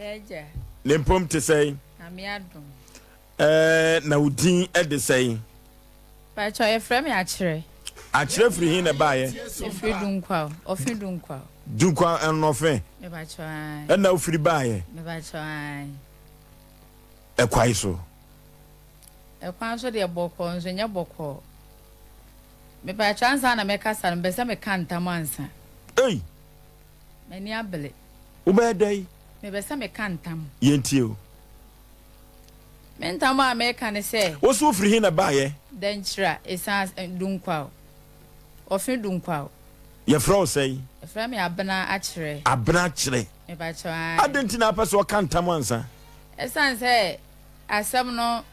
Eja. Lempom te say. Amiadum. Na udin e de say. Pa cho e frame achire. Achire free hin na baye. Efri dunkwa. Ofi dunkwa. Dunkwa en ofe. Me ba cho ai. E na ofri baye. Me ba cho ai. E kwai so. E kwan so de bokko nso nya bokko. Me ba chansa na me kasa no be se me kanta mansa. Ei. Me ni abele. Wo be dai. Me be se me kantam. Yentie o. Me ntama me kan se. Wo so ofri hin na baye. Denchira esa dunkwa. Ofi dunkwa. Ye fro say. E frame abena achire. Abena achire. Me ba cho ai. Adenti na pese o kanta mansa. Esan se asem no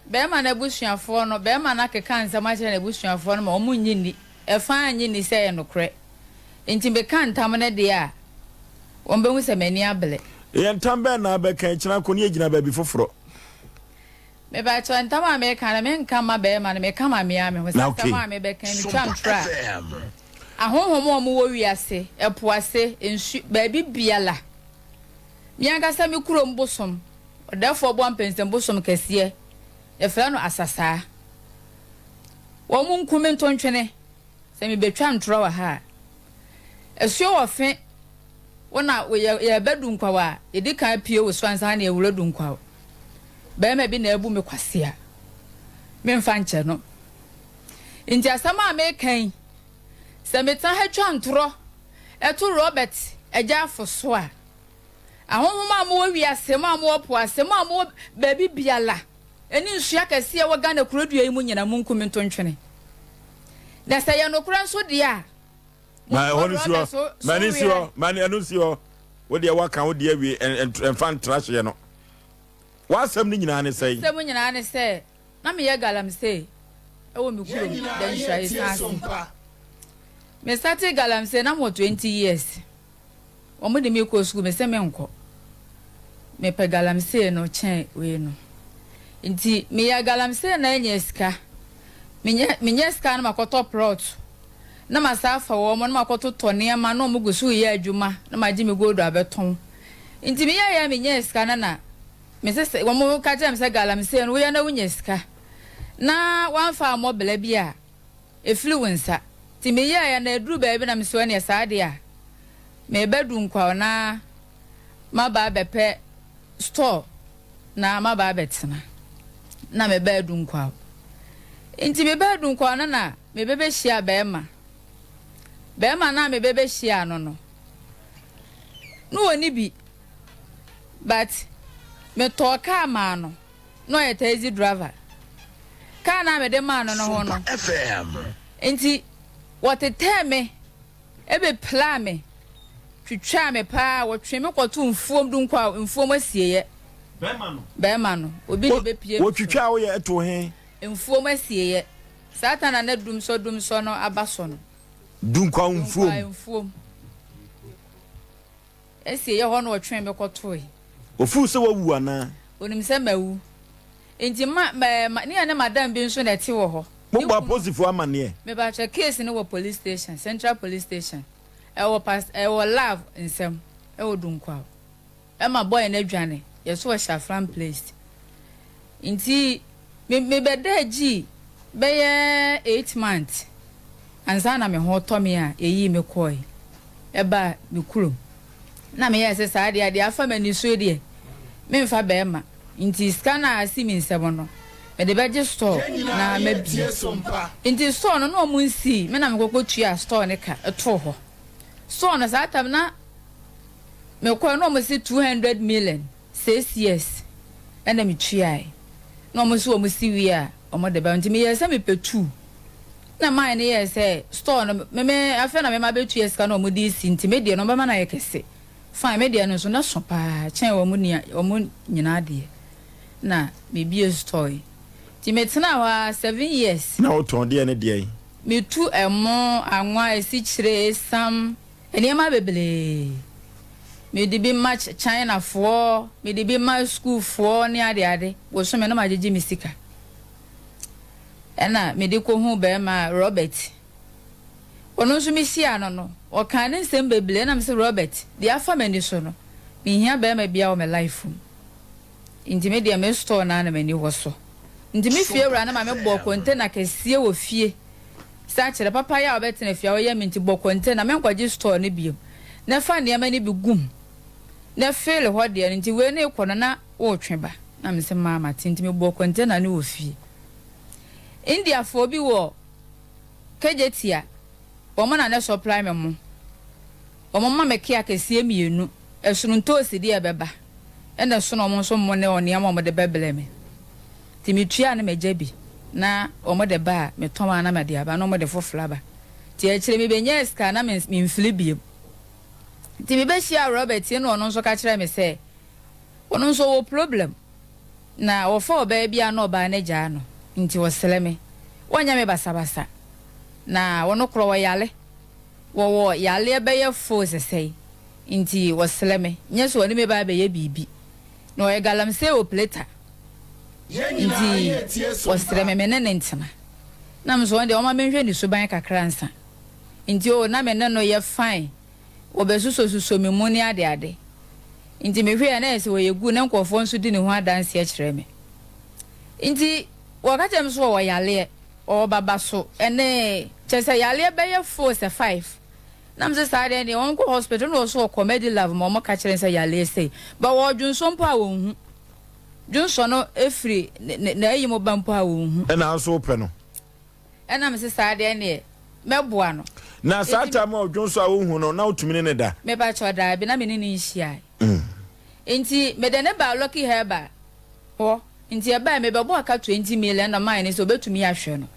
be ma na busuafo no be ma na keka nsem a kire na busuafo no ma omu nyini e fa anyi ni se ye nokre enti be kan tam na de a won be hu se mani abele Ye ntam be na be kan kira ko ne agina ba bi foforo me ba cho ntam a me kan na me nka ma be ma na me kama me a me hu se ntam a me be kan mi twam tra ahonhom o mo wo wiase epoase ensu ba bi biala mi anga sa mi kuro mbosom therefore bo ampensem bosom kese e fra no asasa wo mu nkume ntontwene se me betwa ntro wa ha esuo wo fe wona ye bedu nkwa wa edika pie wo swansa na ewuredu nkwa ba ma bi na ebu me kwase a me mfa nche no nti asama me kan se me tan ha twa ntro eto Robert eja afoso a ahonhoma mo wi asem mo po asem mo ba bi biala eni nsu akase wa Ghana kurodua yi mu nyina mu nkumi ntontwene na se ye no kura so dia ma honisuo mani anusio wo de waka wo de awie enfan trash ye no wasam ni nyina ne sei sem nyina ne se na me ye galamse e wo me kuro den hwai SOMPA me start galamse na mo 20 years o mo de me ko school me se me nko me pe galamse no chen we no nti me ya galamse na enye sika menye sika na makoto plot na masafa wo mo na makoto tone ma na mo gusu ye adwuma na maji me godo abeton nti me ya menye sika na me se wo mo ka je me se galamse no we na wunye sika na wanfa mo bela bia efluencer ti me ya na eduru ba bi na me so na saade a me bedu nkwa na ma ba bepe store na ma ba betena na me bedu nkwa nti me bedu nkwa na me bebe hia bema na me bebe hia no woni bi but me to car ma no ye taxi driver car na me de ma no ho no FM nti what tell me ebe plan me twitwa me pa wo twe me kwoto mfuom du nkwa mfuom asieye be ma no obi ne be pie wo twitwa wo ye eto he mfuom asieye satana na dum so no abaso no du nkwa mfuom asieye ho no wo twe me kwoto he ofu se wawu ana onim se mawu enti ma ne na madam bi nso na ti wo ho mo gba positive amane me ba che case ni wo police station central police station e wo love nsem e wo dunkwa e ma boy na dwane ye so wa Shafran place nti me beda gi be ye 8 months ansa na me ho to me a eyi me koi e ba me kurum na me ye se sa de afa mani so de me mfa be ma nti scanner asi mi nsem no me de beje store na mabi nti store no mu nsi me na me kokotua store ne ka eto ho so na satam na me ko no mo si 200 million 6 years ena me tuai no mo si o mo si wi a o mo de ba nti me yesa me petu na mai ne yesa store no me afa na me ma betu yes ka no mo di si nti me de no be ma na yekese fine me de no so na so pa chen wo mo nyina de na me bi store ti me tena wa 7 years na o ton de ne de me tu emo anwa esi kire sam eniema bebele me di bi match China for me di bi my school for ni ade wo so me na majeje misika ena me di ko hu be ma Robert ono so me sia no o kan nsem bebele na me se Robert di afa mani so no me hia be ma bia o me life nti me dia me store na na mani wo so nti me fie wura na ma me bo container kesie wo fie sa kire papa ya obetena fie wo ye me nti bo container me nkwaje store ne biem na fa ne ma ne bi gum na feel ho de nti we ne kono na wo tweba na me se mama tinti me bo container ne wo fie India for bi wo kejetia omo na ne supply me mo omo ma me kia kesie mienu esununto osidi ebeba ena so no mo so mo ne oni ama mo de bebele me ti mi tua na meja bi na omo de ba me toma na me de aba no mo de fofla ba ti e kire me benya ska na me mfili bi ti mi be shia Robert no ono so ka kire me se ono so wo problem na wo fa oba bia na oba na ja no nti wo sele me wonya me basabasa na wono kro wo yale wo yale ebe ye fo sesei nti wo sele me nyeso woni me ba be ye bibi no e galam se o pleta nti wo sele me ne ntima na mso wonde o ma menhwe ni suban kakra nsa nti o na me ne no ye fine wo be suso me muni ade nti me hwe na ese wo ye gu na nkofo nso di ne ho adanse a kire me nti wakatem so wo yale o baba so ene chese yale be ye 4 se 5 nam se sare ne won ko hospital no so comedy love mo ka kire se yale sei ba wo dwunso mpo a wo hu dwunso no efri na yi mo ba mpo a wo hu ena so pe no ena me se sare ne meboa no na sata ma dwunso a wo hu no na otumi ne da me ba choda bi na me ni nhia enti me de ne ba lucky herba ho nti e ba me be bo aka 20 million na mine so betumi ahwe no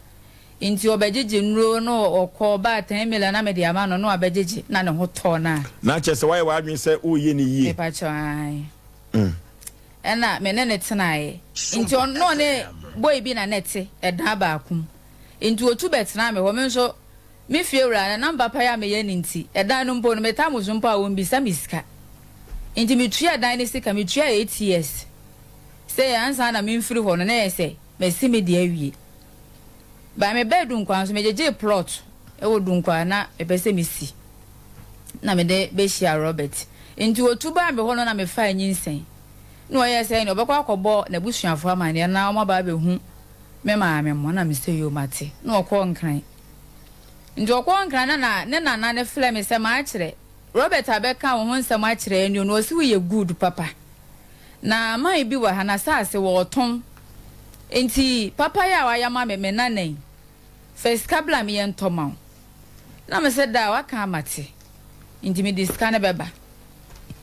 nti obejeje nro no okọ ba 10 million na me de ama no no abejeje na ne ho to na chese why wa adwen se o ye ne yie e pa cho ai ena me ne tenae nti no ne boy bi na nete e da ba akum nti otu betena me ho me nso me fie wura na number pa ya me ye nti e da no mpo no me tamu so mpo a won bi sa miska nti me tua dan ne sika me tua 8 years say ansa na me mfiri ho no na ese me si me de awie ba me bedroom kwa so me jeje plot e wo dunkwa na e pese me si na me de be shia Robert nti otu ba me ho no na me fa nyinsen no ye say no bekwa akobo na busuafo amane na o ma ba be hu me ma me mo na me say yo mate na okọ nkran nti okọ nkran na ne fle me se ma akire Robert abeka wo ho nsem akire enu no osi wo ye good papa na mai bi wa hana saase wo ton enti papa ya wa ya ma me nanen first kabla me yentoma na me se da wa ka amate enti me diska na beba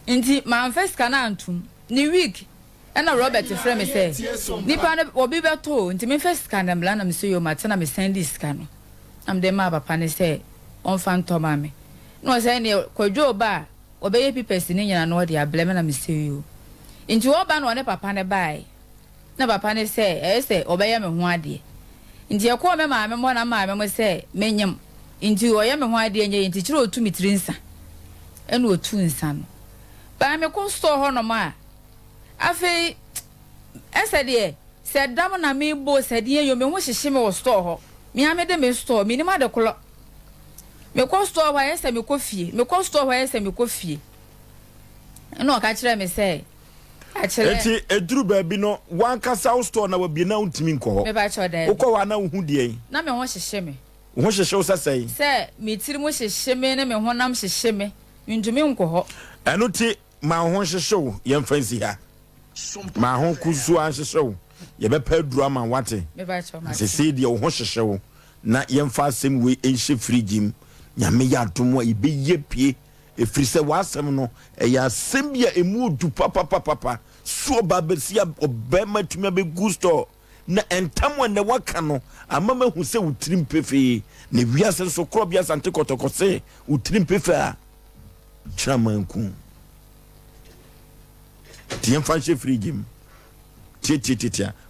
enti ma first kana antum ni week na Robert frame me say nipa na obi beto enti me first kana mla na me se yo mate na me send diska no am de ma papa ne say on fan toma me no say ne kwadwo ba obeye pipesi ni nyana no de ableme na me se yo nti wo ba no ne papa ne bai na papa ne se obeye me ho ade nti ekwo me ma me mo na ma me mo se menyem nti oye me ho ade nye nti kire otu mitri nsa ene otu nsa no ba me ko store ho no ma afi ese de se dam na me bo se de yo me ho hyehye me wo store ho me ame de me store me ni ma de kolo me ko store ho ese me ko fie me ko store ho ese me ko fie ene o ka kire me se eti eduru ba bi no wan kasa store na wabi na untimi nko ho me ba cho da ukọ wa na hu de na me ho hyehye me ho hyehye wo sasai se me tiri mo hyehye me na me ho nam hyehye me ntumi nko ho eno ti ma ho hyehye wo ye mfansi ha ma ho kuzu an hyehye wo ye be pa duru ama wate me ba cho ma se de wo ho hyehye wo na ye mfa asem we enhye frigim nyame ya domo ibe ye pie efrise wasem no ya asem bia emu du papa so babesia obema tumi be gusto na entamwe ne waka no amama hu se utrim pefe ne wiase so krobia sante kotokose utrim pefe a chamanku tiem fanche frigim titi